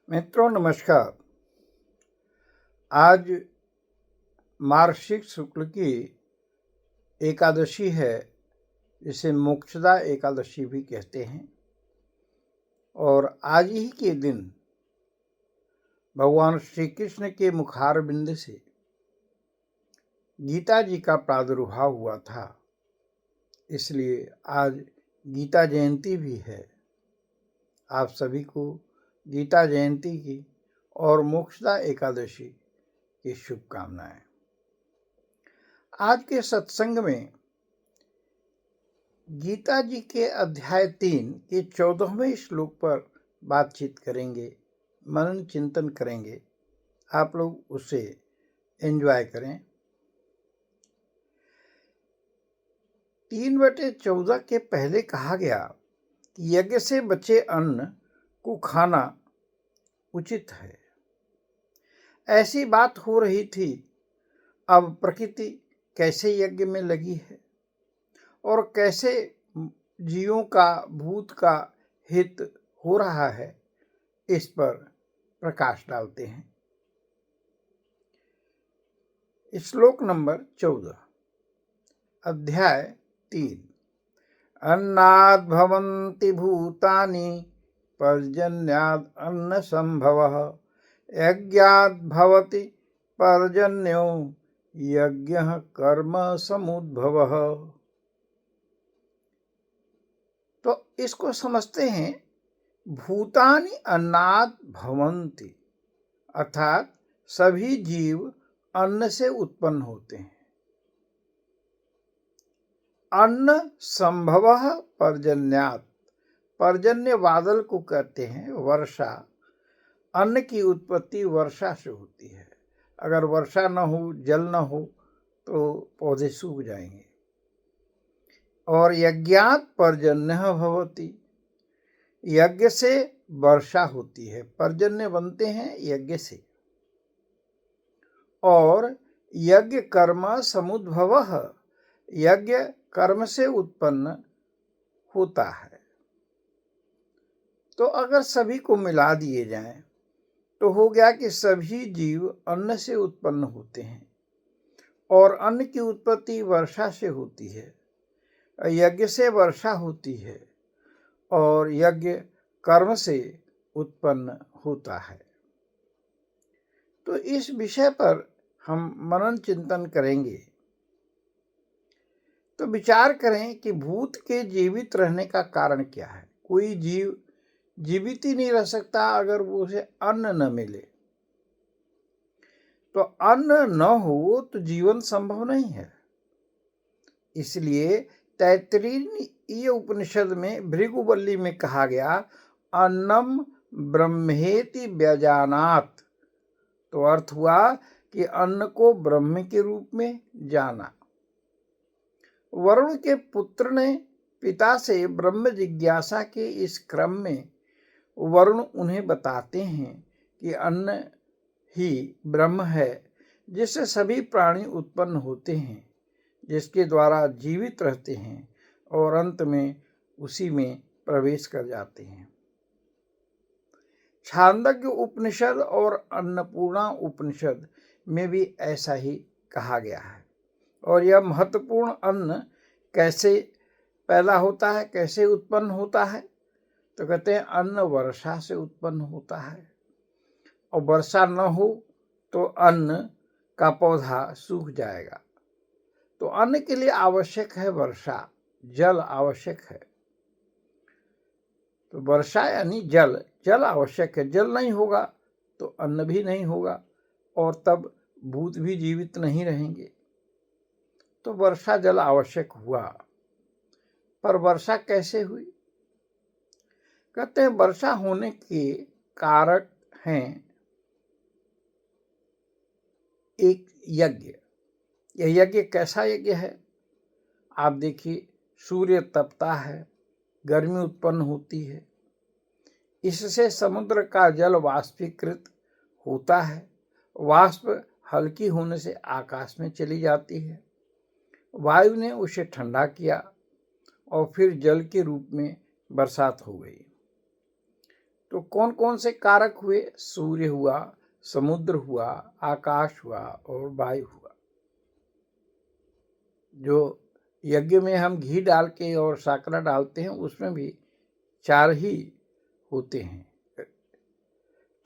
मित्रों नमस्कार। आज मार्गशीर्ष शुक्ल की एकादशी है, जिसे मोक्षदा एकादशी भी कहते हैं। और आज ही के दिन भगवान श्री कृष्ण के मुखारबिंद से गीता जी का प्रादुर्भाव हुआ था, इसलिए आज गीता जयंती भी है। आप सभी को गीता जयंती की और मोक्षदा एकादशी की शुभकामनाएं। आज के सत्संग में गीता जी के अध्याय 3 के 14वें श्लोक पर बातचीत करेंगे, मनन चिंतन करेंगे। आप लोग उसे एंजॉय करें। 3/14 के पहले कहा गया कि यज्ञ से बचे अन्न को खाना उचित है। ऐसी बात हो रही थी, अब प्रकृति कैसे यज्ञ में लगी है और कैसे जीवों का भूत का हित हो रहा है, इस पर प्रकाश डालते हैं। श्लोक नंबर 14, अध्याय 3। अन्नाद् भवन्ति भूतानि पर्जन्याद् अन्न संभवः यज्ञाद् भवति पर्जन्यो यज्ञः कर्म समुद्भवः। तो इसको समझते हैं, भूतानि अन्नाद् भवन्ति, अर्थात सभी जीव अन्न से उत्पन्न होते हैं। अन्न संभवः पर्जन्यात्, पर्जन्य बादल को कहते हैं, वर्षा। अन्न की उत्पत्ति वर्षा से होती है। अगर वर्षा न हो, जल न हो, तो पौधे सूख जाएंगे। और यज्ञात् पर्जन्यः भवति, यज्ञ से वर्षा होती है। पर्जन्य बनते हैं यज्ञ से। और यज्ञ कर्म समुद्भवः, यज्ञ कर्म से उत्पन्न होता है। तो अगर सभी को मिला दिए जाएं तो हो गया कि सभी जीव अन्न से उत्पन्न होते हैं और अन्न की उत्पत्ति वर्षा से होती है। यज्ञ से वर्षा होती है और यज्ञ कर्म से उत्पन्न होता है। तो इस विषय पर हम मनन चिंतन करेंगे। तो विचार करें कि भूत के जीवित रहने का कारण क्या है। कोई जीव जीवित ही नहीं रह सकता अगर वो उसे अन्न न मिले। तो अन्न न हो तो जीवन संभव नहीं है। इसलिए तैत्तिरीय उपनिषद में भृगुवल्ली में कहा गया, अन्नम ब्रह्मेति व्यजानात। तो अर्थ हुआ कि अन्न को ब्रह्म के रूप में जाना। वरुण के पुत्र ने पिता से ब्रह्म जिज्ञासा के इस क्रम में वरुण उन्हें बताते हैं कि अन्न ही ब्रह्म है, जिससे सभी प्राणी उत्पन्न होते हैं, जिसके द्वारा जीवित रहते हैं और अंत में उसी में प्रवेश कर जाते हैं। छांदोग्य उपनिषद और अन्नपूर्णा उपनिषद में भी ऐसा ही कहा गया है। और यह महत्वपूर्ण अन्न कैसे पैदा होता है, कैसे उत्पन्न होता है, तो कहते हैं अन्न वर्षा से उत्पन्न होता है। और वर्षा न हो तो अन्न का पौधा सूख जाएगा। तो अन्न के लिए आवश्यक है वर्षा, जल आवश्यक है। तो वर्षा यानी जल, जल आवश्यक है। जल नहीं होगा तो अन्न भी नहीं होगा और तब भूत भी जीवित नहीं रहेंगे। तो वर्षा जल आवश्यक हुआ। पर वर्षा कैसे हुई? कहते हैं वर्षा होने के कारक हैं एक यज्ञ। यह यज्ञ कैसा यज्ञ है? आप देखिए, सूर्य तपता है, गर्मी उत्पन्न होती है, इससे समुद्र का जल वाष्पीकृत होता है। वाष्प हल्की होने से आकाश में चली जाती है। वायु ने उसे ठंडा किया और फिर जल के रूप में बरसात हो गई। तो कौन कौन से कारक हुए? सूर्य हुआ, समुद्र हुआ, आकाश हुआ और वायु हुआ। जो यज्ञ में हम घी डाल के और साकरा डालते हैं उसमें भी 4 ही होते हैं।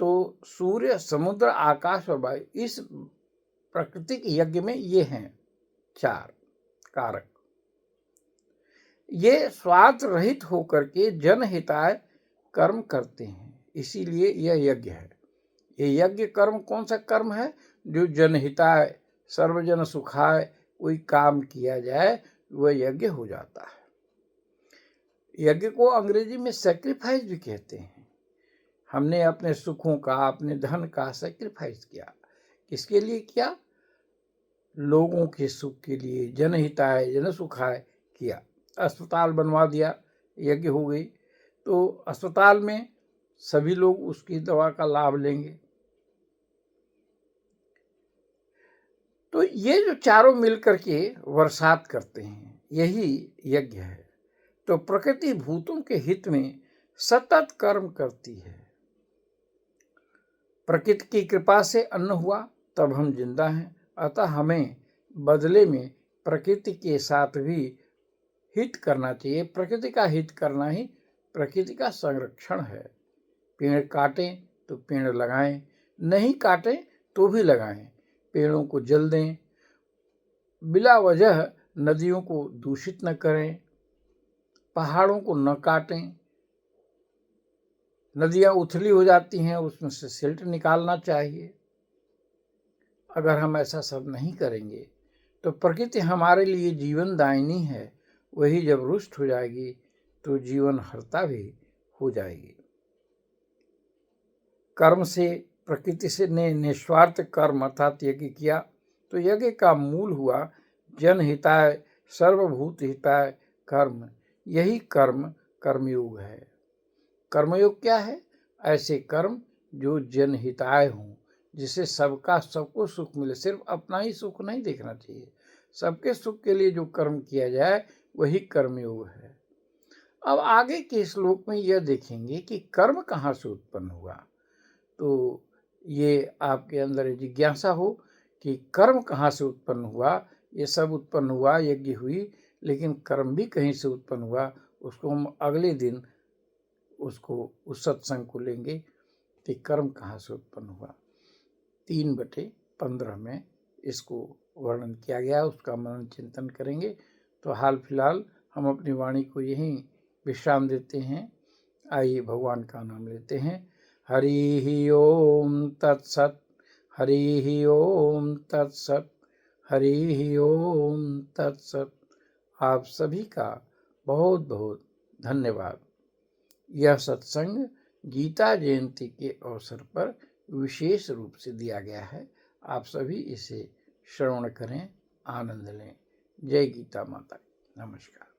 तो सूर्य, समुद्र, आकाश और वायु, इस प्राकृतिक यज्ञ में ये हैं 4 कारक। ये स्वार्थ रहित होकर के जनहिताय कर्म करते हैं, इसीलिए यह यज्ञ है। ये यज्ञ कर्म कौन सा कर्म है? जो जनहिताय, सर्वजन सुखाय कोई काम किया जाए वह यज्ञ हो जाता है। यज्ञ को अंग्रेजी में सैक्रिफाइस भी कहते हैं। हमने अपने सुखों का, अपने धन का सैक्रिफाइस किया। किसके लिए किया? लोगों के सुख के लिए, जनहिताय जन सुखाय किया। अस्पताल बनवा दिया, यज्ञ हो गई। तो अस्पताल में सभी लोग उसकी दवा का लाभ लेंगे। तो ये जो चारों मिलकर के वर्षात करते हैं, यही यज्ञ है। तो प्रकृति भूतों के हित में सतत कर्म करती है। प्रकृति की कृपा से अन्न हुआ तब हम जिंदा हैं, अतः हमें बदले में प्रकृति के साथ भी हित करना चाहिए। प्रकृति का हित करना ही प्रकृति का संरक्षण है। पेड़ काटें तो पेड़ लगाएं, नहीं काटें तो भी लगाएं। पेड़ों को जल दें, बिला वजह नदियों को दूषित न करें, पहाड़ों को न काटें। नदियां उथली हो जाती हैं, उसमें से सिल्ट निकालना चाहिए। अगर हम ऐसा सब नहीं करेंगे तो प्रकृति हमारे लिए जीवन दायिनी है, वही जब रुष्ट हो जाएगी तो जीवन हर्ता भी हो जाएगी। कर्म से प्रकृति से ने निस्वार्थ कर्म अर्थात यज्ञ किया, तो यज्ञ का मूल हुआ जनहिताय सर्वभूत हिताय कर्म। यही कर्म कर्मयोग है। कर्मयोग क्या है? ऐसे कर्म जो जनहिताय हों, जिससे सबको सुख मिले। सिर्फ अपना ही सुख नहीं देखना चाहिए, सबके सुख के लिए जो कर्म किया जाए वही कर्मयोग है। अब आगे के श्लोक में यह देखेंगे कि कर्म कहाँ से उत्पन्न हुआ। तो ये आपके अंदर जिज्ञासा हो कि कर्म कहाँ से उत्पन्न हुआ। ये सब उत्पन्न हुआ, यज्ञ हुई, लेकिन कर्म भी कहीं से उत्पन्न हुआ। उसको हम अगले दिन उस सत्संग को लेंगे कि कर्म कहाँ से उत्पन्न हुआ। 3/15 में इसको वर्णन किया गया, उसका मनन चिंतन करेंगे। तो हाल फिलहाल हम अपनी वाणी को यहीं विश्राम देते हैं। आइए भगवान का नाम लेते हैं। हरि ओम तत्सत, हरि ओम तत्सत, हरि ओम तत्सत। आप सभी का बहुत बहुत धन्यवाद। यह सत्संग गीता जयंती के अवसर पर विशेष रूप से दिया गया है। आप सभी इसे श्रवण करें, आनंद लें। जय गीता माता। नमस्कार।